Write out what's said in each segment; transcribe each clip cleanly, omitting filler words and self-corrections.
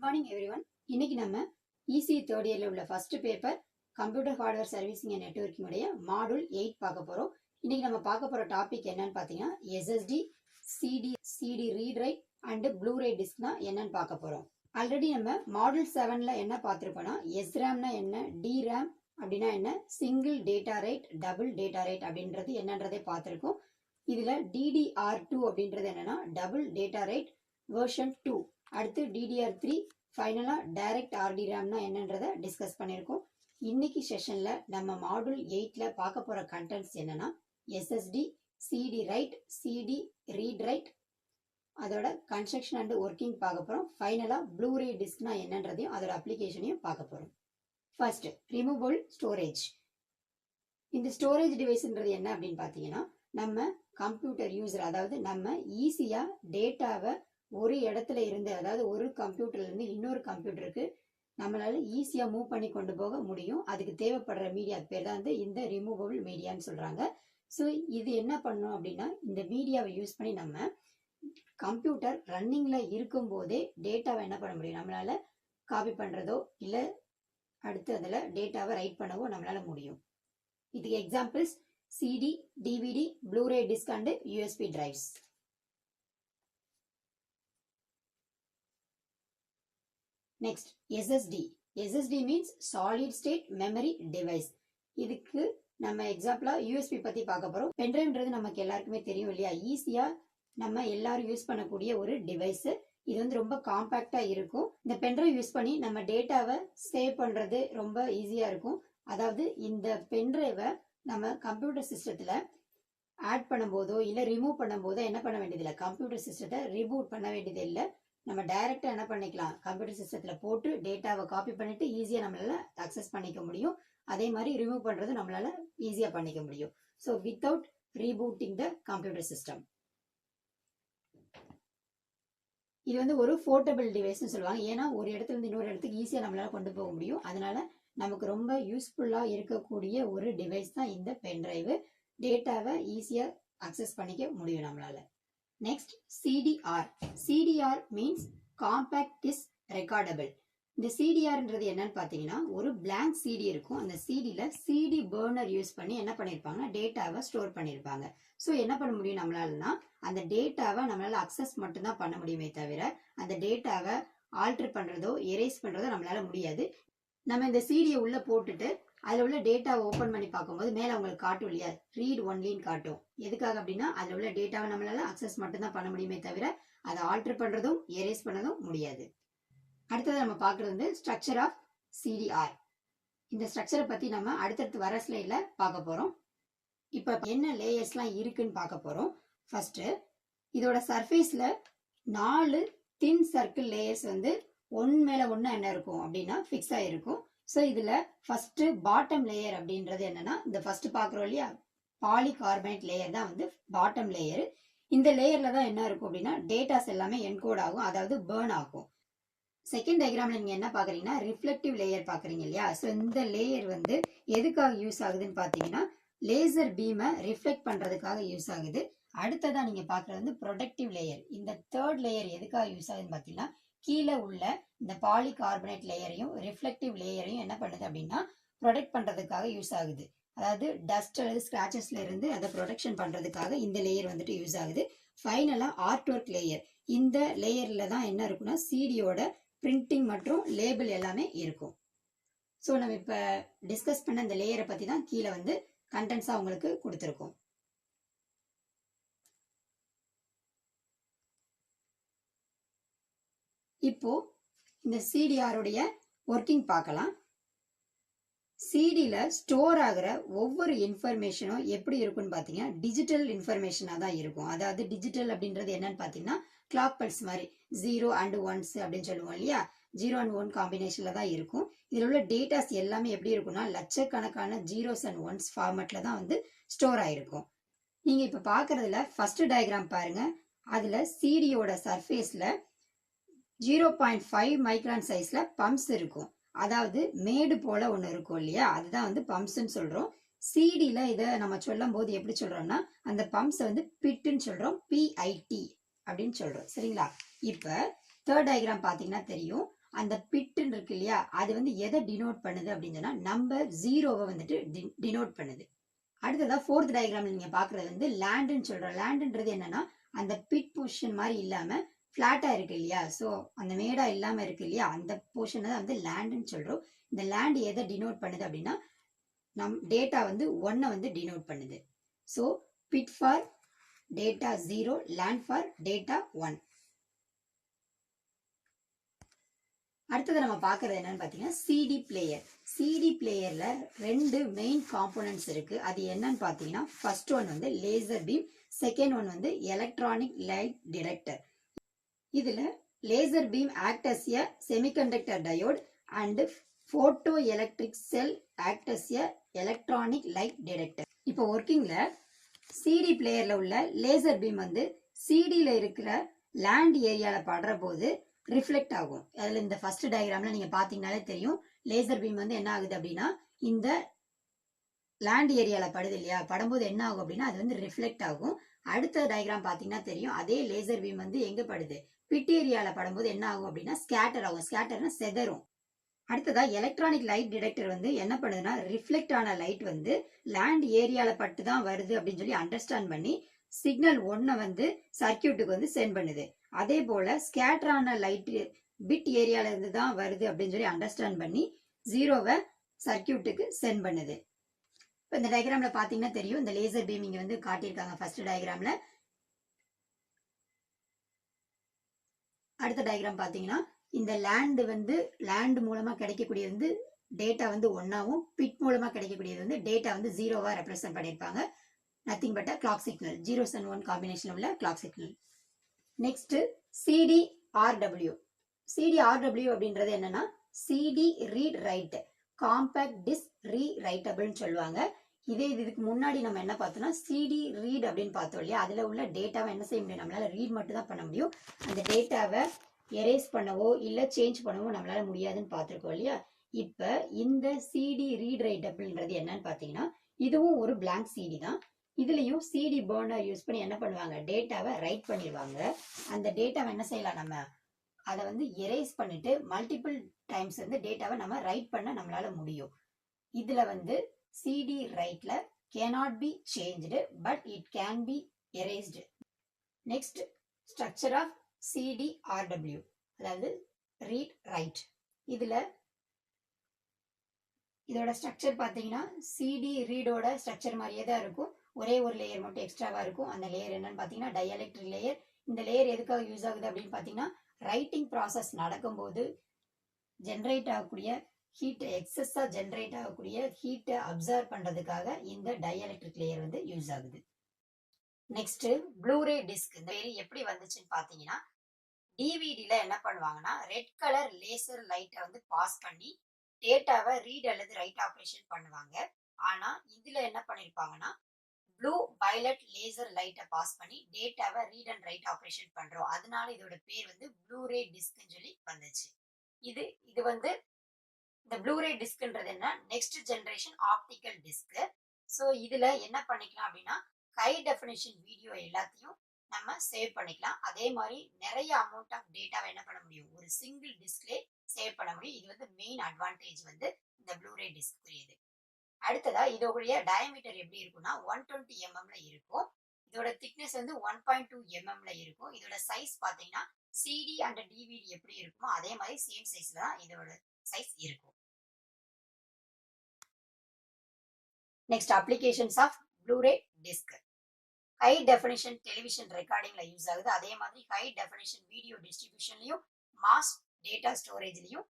Morning everyone. இன்னைக்கு நம்ம EC third இயர்ல உள்ள first paper computer hardware servicing and networking உடைய மாடூல் 8 பார்க்க போறோம். இன்னைக்கு நம்ம பார்க்க போற டாபிக் என்னன்னு பாத்தீங்கன்னா SSD, CD read write and blu ray டிஸ்க்னா என்னன்னு பார்க்க போறோம். ஆல்ரெடி நம்ம மாடல் 7ல என்ன பார்த்திருப்போம்னா எஸ்ராம்னா என்ன, டிராம் அப்படின்னா என்ன, single data write, double data write அப்படின்றது என்னன்றதை பார்த்திருக்கோம். இதுல DDR2 அப்படின்றது என்னன்னா டபுள் டேட்டா ரைட் வெர்ஷன் 2. அடுத்து DDR3, ஃபைனலா டைரக்ட் RDRAMனா என்னன்றதை டிஸ்கஸ் பண்ணியிருக்கோம். இன்னைக்கு செஷன்ல நம்ம மாடூல் 8ல பார்க்க போற கண்டென்ட்ஸ் என்னன்னா SSD, CD right, CD read write, அதோட கன்ஸ்ட்ரக்ஷன் அண்ட் ஒர்க்கிங் பார்க்க போறோம். ஃபைனலா ப்ளூ ரே டிஸ்க்னா என்னன்றதையும் அதோட அப்ளிகேஷனையும் பார்க்க போறோம். First, removable storage. இந்த ஸ்டோரேஜ் டிவைஸ்ன்றது என்ன அப்படின்னு பாத்தீங்கன்னா நம்ம கம்ப்யூட்டர் யூசர், அதாவது நம்ம ஈஸியா டேட்டாவை ஒரு இடத்துல இருந்து, அதாவது ஒரு கம்ப்யூட்டர்ல இருந்து இன்னொரு கம்ப்யூட்டருக்கு நம்மளால ஈஸியா மூவ் பண்ணி கொண்டு போக முடியும். அதுக்கு தேவைப்படுற மீடியா பேர் தான் வந்து இந்த ரிமூவபிள் மீடியான்னு சொல்றாங்க. ஸோ இது என்ன பண்ணும் அப்படின்னா இந்த மீடியாவை யூஸ் பண்ணி நம்ம கம்ப்யூட்டர் ரன்னிங்ல இருக்கும் போதே டேட்டாவை என்ன பண்ண முடியும், நம்மளால காப்பி பண்றதோ இல்ல அடுத்து அதுல டேட்டாவை ரைட் பண்ணவோ நம்மளால முடியும். இதுக்கு examples CD, DVD, Blu-ray disc and USB drives. Next, SSD. SSD means solid state memory device. இதுக்கு நம்ம எக்ஸாம்பிளா USB பத்தி பார்க்க போறோம். பென்ட்ரைவ்ன்றது நமக்கு எல்லாருக்குமே தெரியும் இல்லையா, ஈஸியா நம்ம எல்லாரும் யூஸ் பண்ணக்கூடிய ஒரு டிவைஸ். இது வந்து ரொம்ப காம்பாக்டா இருக்கும். இந்த பென்ட்ரைவ் யூஸ் பண்ணி நம்ம டேட்டாவை சேவ் பண்றது ரொம்ப ஈஸியா இருக்கும். அதாவது இந்த பென்ட்ரைவை நம்ம கம்ப்யூட்டர் சிஸ்டத்துல ஆட் பண்ணும்போதோ இல்ல ரிமூவ் பண்ணும்போதோ என்ன பண்ண வேண்டியதில்லை, கம்ப்யூட்டர் சிஸ்டத்தை ரீபூட் பண்ண வேண்டியது இல்லை. நம்ம டைரக்டா என்ன பண்ணிக்கலாம், கம்ப்யூட்டர் சிஸ்டத்துல போட்டு டேட்டாவை காப்பி பண்ணிட்டு ஈஸியா நம்மளால அக்சஸ் பண்ணிக்க முடியும். அதே மாதிரி ரிமூவ் பண்றது நம்மளால ஈஸியா பண்ணிக்க முடியும். So without rebooting the computer system. இது வந்து ஒரு போர்ட்டபிள் டிவைஸ்னு சொல்லுவாங்க. ஏன்னா ஒரு இடத்துல இருந்து இன்னொரு இடத்துக்கு ஈஸியா நம்மளால கொண்டு போக முடியும். அதனால நமக்கு ரொம்ப யூஸ்ஃபுல்லா இருக்கக்கூடிய ஒரு டிவைஸ் தான் இந்த பென்ட்ரைவ். டேட்டாவை ஈஸியா அக்சஸ் பண்ணிக்க முடியும் நம்மளால. Next, CDR. CDR means compact disk recordable. இந்த CDRன்றது என்னன்னு பாத்தீங்கன்னா ஒரு பிளாங்க் CD இருக்கும். அந்த CDல CD பர்னர் யூஸ் பண்ணி என்ன பண்ணிருப்பாங்கன்னா டேட்டாவை ஸ்டோர் பண்ணிருப்பாங்க. ஸோ என்ன பண்ண முடியும் நம்மளாலனா அந்த டேட்டாவை நம்மளால அக்சஸ் மட்டும்தான் பண்ண முடியுமே தவிர அந்த டேட்டாவை ஆல்டர் பண்றதோ எரேஸ் பண்றதோ நம்மளால முடியாது. நம்ம இந்த CDயை உள்ள போட்டுட்டு அதுல உள்ள டேட்டாவை ஓபன் பண்ணி பார்க்கும்போது மேல உங்களுக்கு காட்டும் இல்லையா, ரீட் ஒன்லின்னு காட்டும். எதுக்காக அப்படின்னா அதுல உள்ள டேட்டாவை நம்மளால அக்சஸ் மட்டும்தான் பண்ண முடியுமே தவிர அதை ஆல்டர் பண்றதும் எரேஸ் பண்ணதும் முடியாது. அடுத்தது நம்ம பார்க்கறது வந்து ஸ்ட்ரக்சர் ஆஃப் CDR. இந்த ஸ்ட்ரக்சரை பத்தி நம்ம அடுத்தடுத்து வர ஸ்லைட்ல பார்க்க போறோம். இப்ப என்ன லேயர்ஸ்லாம் இருக்குன்னு பார்க்க போறோம். ஃபர்ஸ்ட், இதோட சர்ஃபேஸ்ல 4 தின் சர்க்கிள் லேயர்ஸ் வந்து ஒன் மேல ஒன்னு என்ன இருக்கும் அப்படின்னா ஃபிக்ஸ் ஆயிருக்கும். ஸோ இதுல ஃபர்ஸ்ட் பாட்டம் லேயர் அப்படின்றது என்னன்னா இந்த ஃபர்ஸ்ட் பாக்குறோம் இல்லையா பாலிகார்பனேட் லேயர் தான் வந்து பாட்டம் லேயர். இந்த லேயர்ல தான் என்ன இருக்கும் அப்படின்னா டேட்டாஸ் எல்லாமே என்கோட் ஆகும், அதாவது பேர்ன் ஆகும். செகண்ட் டயக்ராம்ல நீங்க என்ன பாக்குறீங்கன்னா ரிஃப்ளெக்டிவ் லேயர் பாக்குறீங்க இல்லையா. ஸோ இந்த லேயர் வந்து எதுக்காக யூஸ் ஆகுதுன்னு பாத்தீங்கன்னா லேசர் பீமை ரிஃப்ளெக்ட் பண்றதுக்காக யூஸ் ஆகுது. அடுத்ததா நீங்க பாக்குறது வந்து ப்ரொடக்டிவ் லேயர். இந்த தேர்ட் லேயர் எதுக்காக யூஸ் ஆகுதுன்னு பாத்தீங்கன்னா கீழே உள்ள இந்த பாலிகார்பனேட் லேயரையும் ரிஃப்ளெக்டிவ் லேயரையும் என்ன பண்ணுது அப்படின்னா ப்ரொடெக்ட் பண்றதுக்காக யூஸ் ஆகுது. அதாவது டஸ்ட் அல்லது ஸ்கிராச்சஸ்ல இருந்து அதை ப்ரொடெக்ஷன் பண்றதுக்காக இந்த லேயர் வந்துட்டு யூஸ் ஆகுது. ஃபைனலா ஆர்ட்வொர்க் லேயர். இந்த லேயர்ல தான் என்ன இருக்குன்னா சிடியோட பிரிண்டிங் மற்றும் லேபிள் எல்லாமே இருக்கும். ஸோ நம்ம இப்ப டிஸ்கஸ் பண்ண இந்த லேயரை பத்தி தான் கீழே வந்து கண்டென்ட்ஸா உங்களுக்கு கொடுத்துருக்கோம். இப்போ இந்த CDR-உடைய ஒர்க்கிங் பார்க்கலாம். CDல ஸ்டோர் ஆகிற ஒவ்வொரு இன்ஃபர்மேஷனும் எப்படி இருக்குன்னு பாத்தீங்கன்னா டிஜிட்டல் இன்ஃபர்மேஷனா தான் இருக்கும். அதாவது டிஜிட்டல் அப்படின்றது என்னன்னு பாத்தீங்கன்னா கிளாக் பல்ஸ் மாதிரி 0 and 1 அப்படின்னு சொல்லுவோம் இல்லையா, 0 and 1 காம்பினேஷன்ல தான் இருக்கும். இதுல உள்ள டேட்டாஸ் எல்லாமே எப்படி இருக்கும்னா லட்சக்கணக்கான 0s and 1s ஃபார்மேட்ல தான் வந்து ஸ்டோர் ஆயிருக்கும். நீங்க இப்ப பாக்குறதுல ஃபர்ஸ்ட் டயக்ராம் பாருங்க. அதுல CDயோட சர்ஃபேஸ்ல 0.5 மைக்ரான் சைஸ்ல பம்ப்ஸ் இருக்கும். அதாவது மேடு போல ஒண்ணு இருக்கும் இல்லையா, அதுதான் வந்து பம்ப்ஸ்ன்னு சொல்றோம். CDல இத நம்ம சொல்லும் போது எப்படி சொல்றோம்னா அந்த பம்ப்ஸ் வந்து பிட்னு சொல்றோம், PIT அப்படின்னு சொல்றோம். சரிங்களா? இப்ப தேர்ட் டயக்ராம் பாத்தீங்கன்னா தெரியும். அந்த பிட்டுன்னு இருக்கு இல்லையா, அது வந்து எதை டினோட் பண்ணுது அப்படின்னு சொன்னா நம்பர் 0வை வந்துட்டு டினோட் பண்ணுது. அடுத்ததா ஃபோர்த் டயக்ராம்ல நீங்க பாக்குறது வந்து லேண்டுன்னு சொல்றோம். லேண்டுன்றது என்னன்னா அந்த பிட் பொசிஷன் மாதிரி இல்லாம பிளாட்டா இருக்கு இல்லையா, ஸோ அந்த மேடா இல்லாம இருக்கு இல்லையா, அந்த போர்ஷனை தான் வந்து லேண்டுன்னு சொல்றோம். இந்த லேண்ட் எதை டினோட் பண்ணுது அப்படின்னா நம் டேட்டா வந்து 1 வந்து டினோட் பண்ணுது. So pit for data 0, land for data 1. அடுத்தது நம்ம பார்க்கறது என்னன்னு பார்த்தீங்கன்னா சிடி பிளேயர். சிடி பிளேயர்ல 2 மெயின் காம்போனன்ட்ஸ் இருக்கு. அது என்னன்னு பார்த்தீங்கன்னா ஃபர்ஸ்ட் ஒன் வந்து லேசர் பீம், செகண்ட் ஒன் வந்து எலக்ட்ரானிக் லைட் டிடெக்டர். இதுல laser beam act as a semiconductor diode and photo electric cell act as a electronic light detector. இப்போ ஒர்க்கிங்ல சிடி பிளேயர்ல உள்ள லேசர் பீம் வந்து சிடியில இருக்கிற லேண்ட் ஏரியால படுற போது ரிஃப்ளெக்ட் ஆகும். அதுல இந்த ஃபர்ஸ்ட் டயக்ராம்ல நீங்க பாத்தீங்கன்னாலே தெரியும், லேசர் பீம் வந்து என்ன ஆகுது அப்படின்னா இந்த லேண்ட் ஏரியால படுது இல்லையா, படும்போது என்ன ஆகும் அப்படின்னா அது வந்து ரிஃப்ளெக்ட் ஆகும். அடுத்த டயக்ராம் பாத்தீங்கன்னா தெரியும், அதே லேசர் பீம் வந்து எங்க படுது, பிட் ஏரியால படும்போது என்ன ஆகும் அப்படின்னா ஸ்கேட்டர் ஆகும். ஸ்கேட்டர்னா செதறும். அடுத்ததா எலக்ட்ரானிக் லைட் டிடெக்டர் வந்து என்ன பண்ணுதுன்னா ரிஃப்ளெக்ட் ஆன லைட் வந்து லேண்ட் ஏரியால பட்டு தான் வருது அப்படின்னு சொல்லி அண்டர்ஸ்டாண்ட் பண்ணி சிக்னல் 1 வந்து சர்க்கியூட்டுக்கு வந்து சென்ட் பண்ணுது. அதே போல ஸ்கேட்டர் ஆன லைட் பிட் ஏரியால இருந்து தான் வருது அப்படின்னு சொல்லி அண்டர்ஸ்டாண்ட் பண்ணி 0வை சர்க்கியூட்டுக்கு சென்ட் பண்ணுது. இப்போ இந்த டயக்ராம்ல பாத்தீங்கன்னா தெரியும், இந்த லேசர் பீம் இங்க வந்து காட்டியிருக்காங்க ஃபர்ஸ்ட் டயக்ராம்ல. அடுத்த டயக்ராம் பாத்தீங்கன்னா இந்த லேண்ட் மூலமா கிடைக்கக்கூடியது வந்து டேட்டா வந்து 1ஆவும், பிட் மூலமா கிடைக்கக்கூடியது வந்து டேட்டா வந்து 0வா ரெப்ரசென்ட் பண்ணியிருப்பாங்க. Nothing but clock signal, 0s and 1 combination உள்ள clock signal. Next CDRW. CDRW அப்படின்றது என்னன்னா CD read write compact disc ரீரைட்டபிள்னு சொல்லுவாங்க. இதுக்கு முன்னாடி நம்ம என்ன பார்த்தோம்னா சிடி ரீட் அப்படின்னு பார்த்தோம் இல்லையா, அதுல உள்ள டேட்டாவை என்ன செய்ய முடியும், நம்மளால ரீட் மட்டும் தான் பண்ண முடியும். அந்த டேட்டாவை எரேஸ் பண்ணவோ இல்ல சேஞ்ச் பண்ணவோ நம்மளால முடியாதுன்னு பார்த்திருக்கோம் இல்லையா. இப்ப இந்த சிடி ரீட் ரைட் அப்படின்றது என்னன்னு பாத்தீங்கன்னா இதுவும் ஒரு பிளாங்க் சிடி தான். இதுலயும் சிடி பர்னர் யூஸ் பண்ணி என்ன பண்ணுவாங்க, டேட்டாவை ரைட் பண்ணிடுவாங்க. அந்த டேட்டாவை என்ன செய்யலாம், நம்ம அதை வந்து எரேஸ் பண்ணிட்டு மல்டிபிள் டைம்ஸ் வந்து டேட்டாவை நம்ம ரைட் பண்ண நம்மளால முடியும். இதுல வந்து சிடி ரைட்ல cannot be changed but it can be erased. Next structure of CDRW, அதாவது ரீட் ரைட். இதோட ஸ்ட்ரக்சர் பாத்தீங்கன்னா சிடி ரீடோட ஸ்ட்ரக்சர் மாதிரியே தான் இருக்கும். ஒரே ஒரு லேயர் மட்டும் எக்ஸ்ட்ராவா இருக்கும். அந்த லேயர் என்னன்னு பாத்தீங்கன்னா டயலெக்ட்ரிக் லேயர். இந்த லேயர் எதுக்காக யூஸ் ஆகுது அப்படின்னு பாத்தீங்கன்னா ரைட்டிங் ப்ராசஸ் நடக்கும்போது ஜென்ரேட் ஆகக்கூடிய ஹீட், எக்ஸஸா ஜென்ரேட் ஆகக்கூடிய ஹீட்டை அப்சர்வ் பண்றதுக்காக இந்த டயலெக்ட்ரிக் லேயர் வந்து யூஸ் ஆகுது. Next Blu-ray disk. இந்த பேர் எப்படி வந்துச்சுன்னு பாத்தீங்கன்னா டிவிடில என்ன பண்ணுவாங்கன்னா ரெட் கலர் லேசர் லைட்டை வந்து பாஸ் பண்ணி டேட்டாவை ரீட் அல்லது ரைட் ஆப்ரேஷன் பண்ணுவாங்க. ஆனா இதுல என்ன பண்ணிருப்பாங்கன்னா ப்ளூ வயலட் லேசர் லைட்டை பாஸ் பண்ணி டேட்டாவை ரீட் அண்ட் ரைட் ஆப்ரேஷன் பண்றோம். அதனால இதோட பேர் வந்து ப்ளூரே டிஸ்க்னு சொல்லி வந்துச்சு. இது வந்து இந்த ப்ளூரே டிஸ்க்ன்றது என்ன, next generation optical disc. So இதுல என்ன பண்ணிக்கலாம் அப்படின்னா ஹை டெஃபினிஷன் வீடியோ எல்லாத்தையும் நம்ம சேவ் பண்ணிக்கலாம். அதே மாதிரி நிறைய அமௌண்ட் ஆஃப் டேட்டாவை என்ன பண்ண முடியும், ஒரு சிங்கிள் டிஸ்க்லே சேவ் பண்ண முடியும். இது வந்து மெயின் அட்வான்டேஜ் வந்து இந்த ப்ளூரே டிஸ்க் புரியுது. அடுத்ததா இதோடைய டயமீட்டர் எப்படி இருக்கும்னா 120 mmல இருக்கும். இதோட திக்னஸ் வந்து 1.2 mmல இருக்கும். இதோட சைஸ் பாத்தீங்கன்னா சிடி அண்ட் டிவிடி எப்படி இருக்குமோ அதே மாதிரி சேம் சைஸ்ல தான் இதோட சைஸ் இருக்கும். Next applications of blu ray disc. High definition television ரெக்கார்டிங்ல யூஸ் ஆகுது. அதே மாதிரி ஹை டெஃபினிஷன் வீடியோ டிஸ்ட்ரிபியூஷன்லயும் மாஸ் டேட்டா ஸ்டோரேஜ்லயும்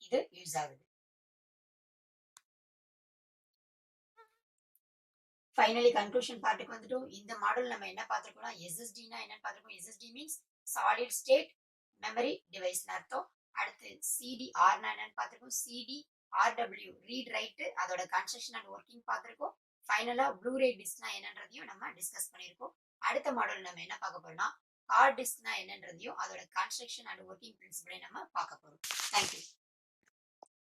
இது யூஸ் ஆகுது. ஃபைனலி கன்க்ளூஷன் பார்ட்டுக்கு வந்துட்டோம். இந்த மாடல் நம்ம என்ன பார்த்திருக்கோம்னா எஸ்எஸ்டினா என்னன்னு பார்த்திருக்கோம். SSD means solid state memory டிவைஸ்னு அர்த்தம். அடுத்து சிடிஆர்னா என்னன்னு பார்த்திருக்கோம். சிடிஆர்டபிள்யூ ரீட் ரைட், அதோட கன்ஸ்ட்ரக்ஷன் அண்ட் ஒர்க்கிங் பார்த்திருக்கோம். ஃபைனலா ப்ளூரே டிஸ்க்னா என்னன்றதையும் நம்ம டிஸ்கஸ் பண்ணியிருக்கோம். அடுத்த மாடல் நம்ம என்ன பார்க்க போறோம்னா ஹார்ட் டிஸ்க்னா என்னன்றதையும் அதோட கன்ஸ்ட்ரக்ஷன் அண்ட் ஒர்க்கிங் பிரின்சிபலையும் நம்ம பார்க்க போறோம். தேங்க்யூ.